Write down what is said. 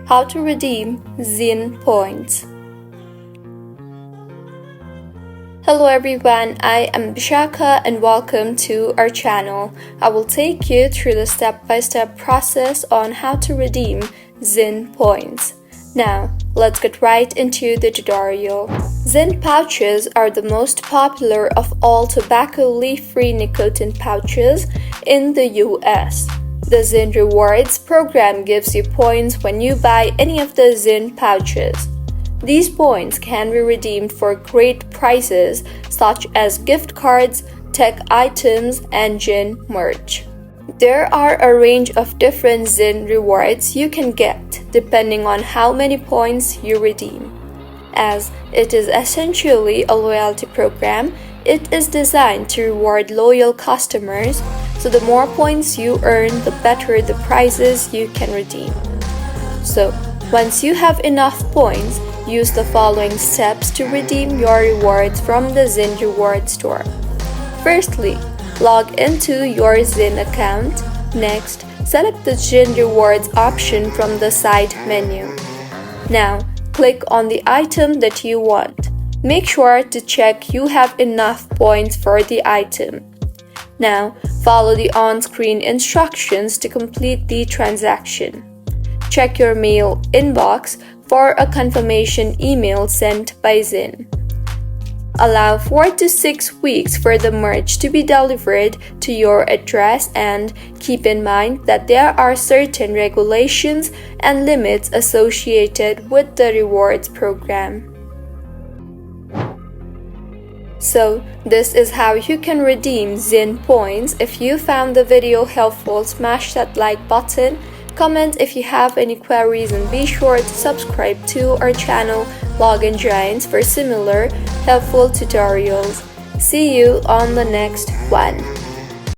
How to redeem Zine points. Hello everyone, I am Bishaka and welcome to our channel. I will take you through the step-by-step process on how to redeem Zine points. Now, let's get right into the tutorial. Zine pouches are the most popular of all tobacco leaf-free nicotine pouches in the US. The Zine Rewards program gives you points when you buy any of the Zine pouches. These points can be redeemed for great prizes such as gift cards, tech items, and Zine merch. There are a range of different Zine rewards you can get depending on how many points you redeem. As it is essentially a loyalty program, it is designed to reward loyal customers, so the more points you earn, the better the prizes you can redeem. So, once you have enough points, use the following steps to redeem your rewards from the Zine Reward Store. Firstly, log into your Zine account. Next, select the Zine Rewards option from the side menu. Now, click on the item that you want. Make sure to check you have enough points for the item. Now, follow the on-screen instructions to complete the transaction. Check your mail inbox for a confirmation email sent by Zine. Allow 4 to 6 weeks for the merch to be delivered to your address, and keep in mind that there are certain regulations and limits associated with the rewards program. So, this is how you can redeem Zine points. If you found the video helpful, smash that like button, comment if you have any queries, and be sure to subscribe to our channel Login Giants for similar helpful tutorials. See you on the next one.